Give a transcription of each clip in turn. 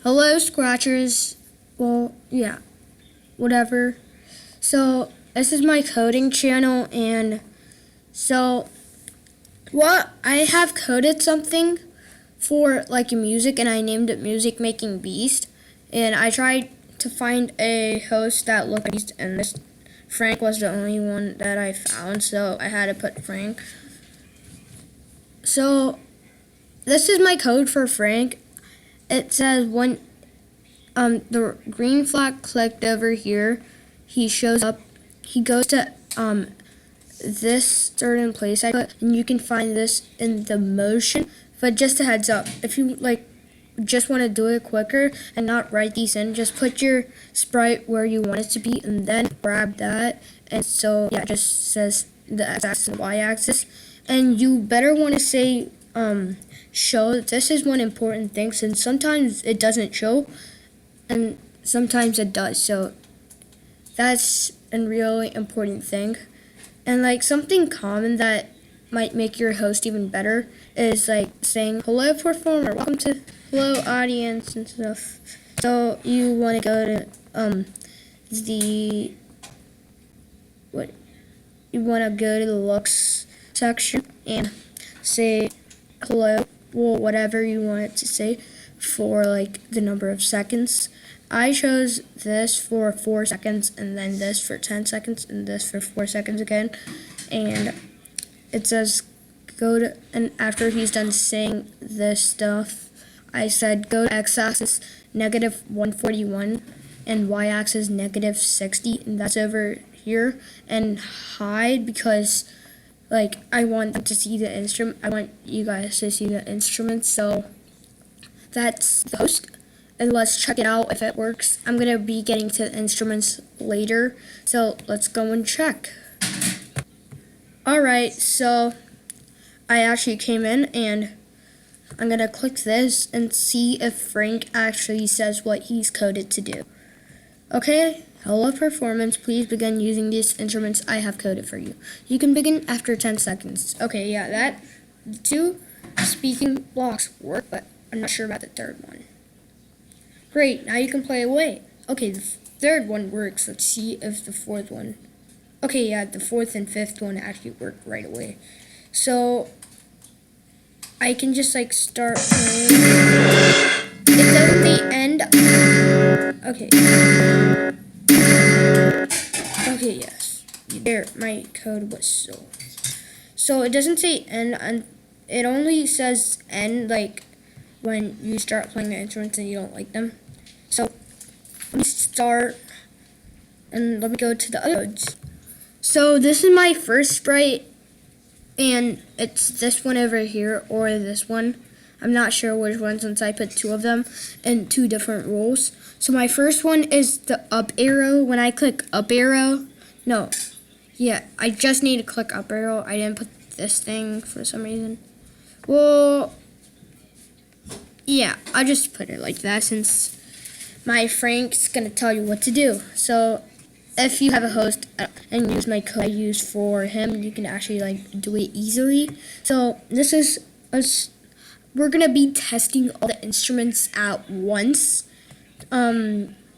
Hello, Scratchers. Well, yeah, whatever. So, this is my coding channel, and so, I have coded something for like music, and I named it Music Making Beast. And I tried to find a host that looked like Beast, and this Frank was the only one that I found, so I had to put Frank. So, this is my code for Frank. It says when the green flag clicked over here, he shows up. He goes to this certain place I put, and you can find this in the motion. But just a heads up, if you just want to do it quicker and not write these in, just put your sprite where you want it to be, and then grab that. And so yeah, it just says the x-axis and y-axis, and you better want to say show. This is one important thing, since sometimes it doesn't show and sometimes it does, so that's a really important thing. And something common that might make your host even better is saying hello performer, welcome to hello audience and stuff. So you want to go to the looks section and say hello, well, whatever you want it to say for the number of seconds. I chose this for 4 seconds, and then this for 10 seconds, and this for 4 seconds again. And it says go to, and after he's done saying this stuff, I said go to x-axis -141 and y-axis -60, and that's over here, and hide because I want them to see the instrument. I want you guys to see the instruments. So that's the host, and let's check it out if it works. I'm gonna be getting to the instruments later, so let's go and check. Alright, so I actually came in, and I'm gonna click this and see if Frank actually says what he's coded to do. Okay, hello performance, please begin using these instruments I have coded for you. You can begin after 10 seconds. Okay, yeah, that 2 speaking blocks work, but I'm not sure about the third one. Great, now you can play away. Okay, the third one works. Let's see if the fourth one. Okay, yeah, the fourth and fifth one actually work right away. So I can just start playing. It doesn't say end. Okay. Okay, yes. There, my code was so it doesn't say end, and it only says end when you start playing the instruments and you don't like them. So let me start, and let me go to the other codes. So this is my first sprite, and it's this one over here or this one. I'm not sure which one, since I put 2 of them in 2 different roles. So my first one is the up arrow. When I click up arrow, I just need to click up arrow. I didn't put this thing for some reason. Well, yeah, I'll just put it like that, since my Frank's gonna tell you what to do. So if you have a host and use my code I use for him, you can actually do it easily. So this is us. We're gonna be testing all the instruments at once,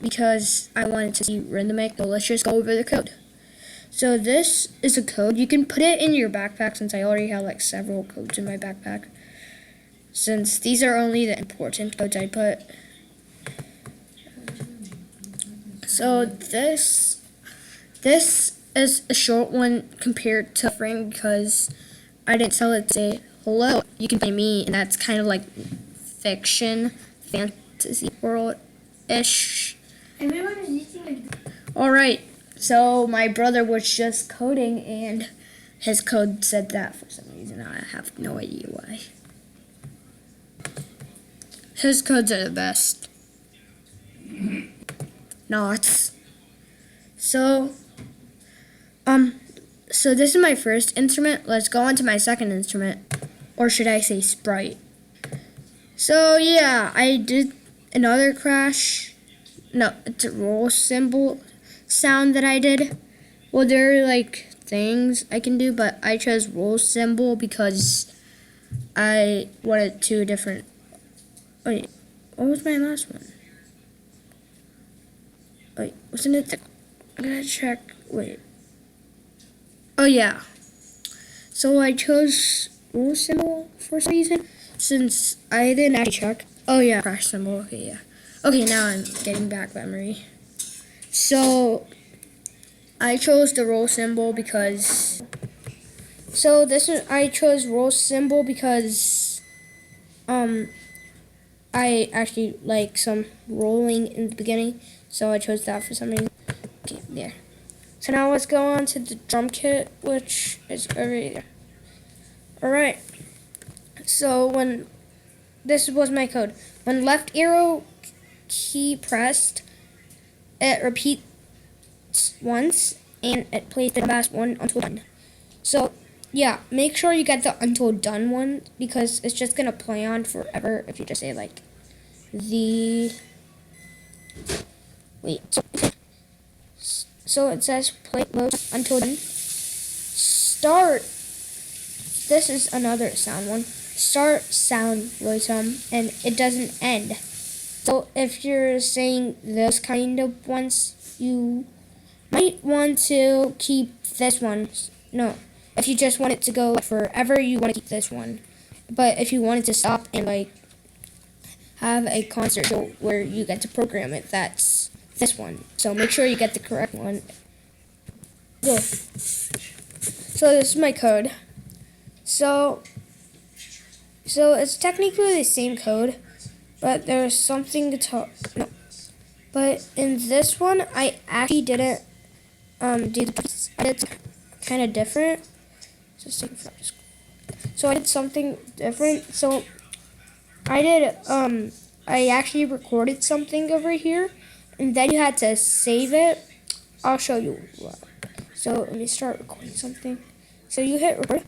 because I wanted to see rhythmic. So let's just go over the code. So this is a code. You can put it in your backpack, since I already have several codes in my backpack, since these are only the important codes I put. So this is a short one compared to Frank, because I didn't tell it to say hello, you can play me, and that's kind of fiction, fantasy world-ish. Everyone is using Alright, so my brother was just coding, and his code said that for some reason. I have no idea why. His codes are the best. Not. So this is my first instrument. Let's go on to my second instrument, or should I say sprite. So yeah, I did another crash. No, it's a roll symbol sound that I did. Well, there are things I can do, but I chose roll symbol because I wanted 2 different. Wait, What was my last one? Wait, wasn't it the... I gotta check. Wait. Oh, yeah. So I chose rule symbol for some reason, since I didn't actually check. Oh, yeah, crash symbol. Okay, yeah. Okay, now I'm getting back memory. So I chose the roll symbol because... So I chose roll symbol because I actually like some rolling in the beginning, so I chose that for some reason. Okay, there. So now let's go on to the drum kit, which is over here. Alright. So this was my code. When left arrow key pressed, it repeats once and it plays the last one until done. So yeah, make sure you get the until done one because it's just gonna play on forever if you just say like so it says play mode until done. Start. This is another sound one. Start sound was and it doesn't end. So if you're saying this kind of ones, you might want to keep this one. No, if you just want it to go forever, you want to keep this one. But if you want it to stop and like have a concert show where you get to program it, that's this one. So make sure you get the correct one. Go. So this is my code. So it's technically the same code, but there's something to talk. No, but in this one, I actually didn't do the. I did kind of different. So I did something different. So I did I actually recorded something over here, and then you had to save it. I'll show you what. So let me start recording something. So you hit record.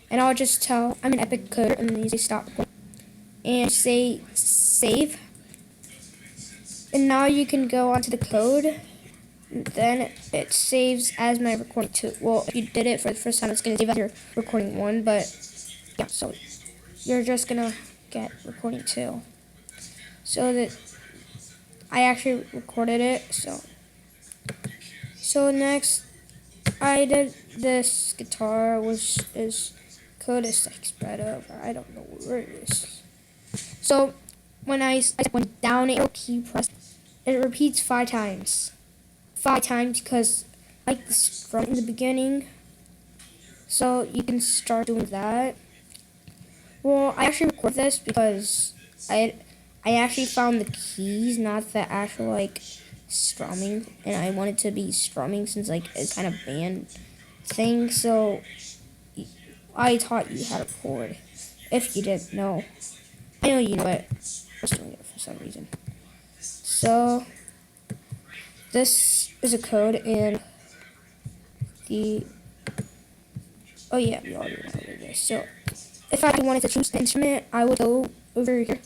And I'll just tell, I'm an epic coder, and then you say stop recording. And say save. And now you can go onto the code. And then it saves as my recording 2. Well, if you did it for the first time, it's going to save as your recording 1. But yeah, so you're just going to get recording 2. So that I actually recorded it. So next, I did this guitar, which is... code is like spread over. I don't know where it is. So when I went down arrow key press, it repeats 5 times. 5 times because I like the strum in the beginning. So you can start doing that. Well, I actually record this because I actually found the keys, not the actual like strumming, and I wanted to be strumming since like it's kind of band thing. So I taught you how to chord. If you didn't know. I know you know it. I'm just doing it for some reason. So, this is a code and oh yeah, we already recorded this. So, if I wanted to choose the instrument, I would go over here.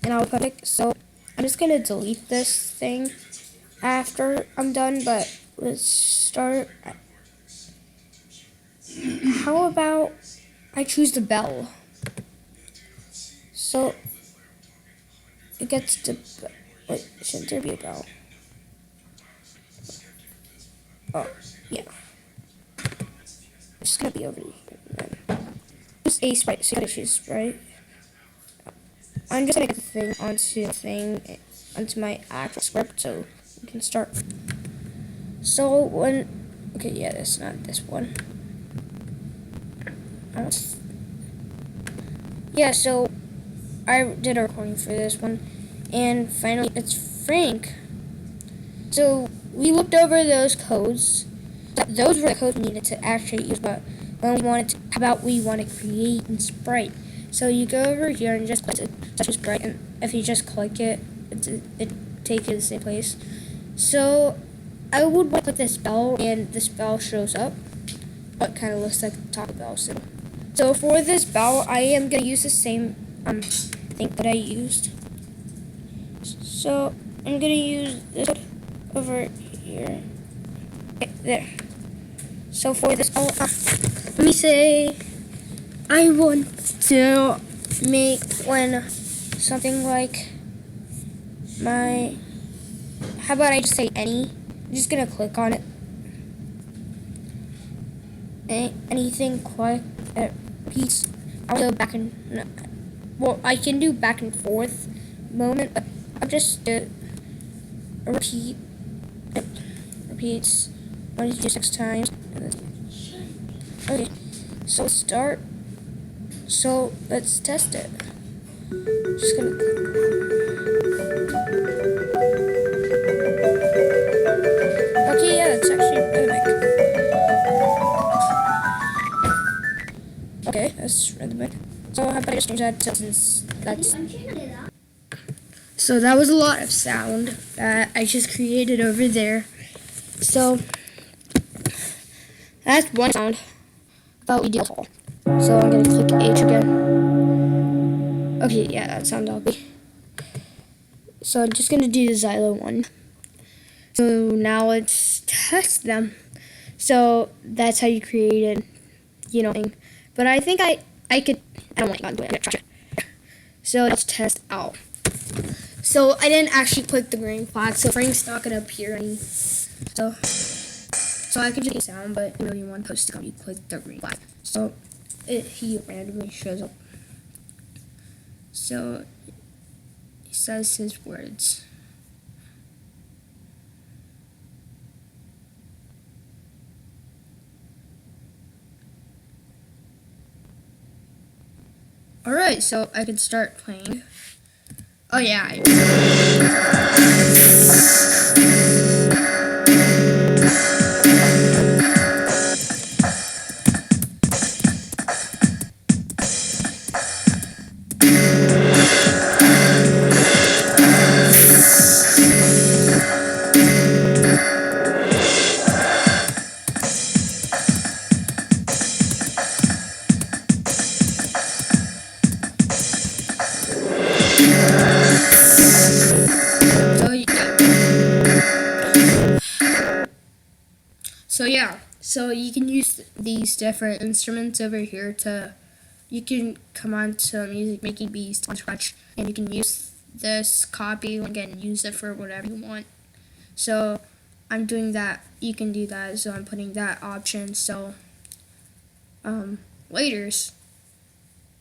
And I would put it. So, I'm just going to delete this thing after I'm done. But let's start... How about I choose the bell? So it gets to... Wait, shouldn't there be a bell? Oh, yeah. It's gonna be over here. Choose a sprite, so you gotta choose sprite. I'm just gonna get the thing onto my actual script so we can start. So when... Okay, yeah, that's not this one. Yeah, so I did a recording for this one, and finally it's Frank. So we looked over those codes. Those were the codes we needed to actually use, but when how about we want to create in Sprite? So you go over here and just click to Sprite, and if you just click it, it takes you to the same place. So I would want to click this bell, and this bell shows up. It kind of looks like Taco Bell. So for this bell, I am going to use the same thing that I used. So I'm going to use this over here. Okay, there. So for this bell, let me say I want to make when something like my. How about I just say any? I'm just gonna click on it. Anything quick repeats. I'll go back and well, I can do back and forth moment, but I'll just do repeat. It repeats 1 to 6 times. Okay, so let's start. So let's test it. Just gonna. Okay, yeah, it's actually rhythmic. Okay, that's rhythmic. So how about I just change that to since that's. So that was a lot of sound that I just created over there. So that's one sound. Thought we do all. So I'm gonna click H again. Okay, yeah, that sounds ugly. So I'm just gonna do the Xylo one. So now let's test them. So that's how you created, thing. But I think I don't want to do it. I'm gonna try it. So let's test out. So I didn't actually click the green flag, so Frank's not gonna appear any. So I could just sound, but you want to post it, you click the green flag. So he randomly shows up. So he says his words. Alright, so I can start playing. Oh yeah. So you can use these different instruments over here you can come on to Music Making Beast on Scratch, and you can use this copy and again use it for whatever you want. So I'm doing that. You can do that. So I'm putting that option. So laters.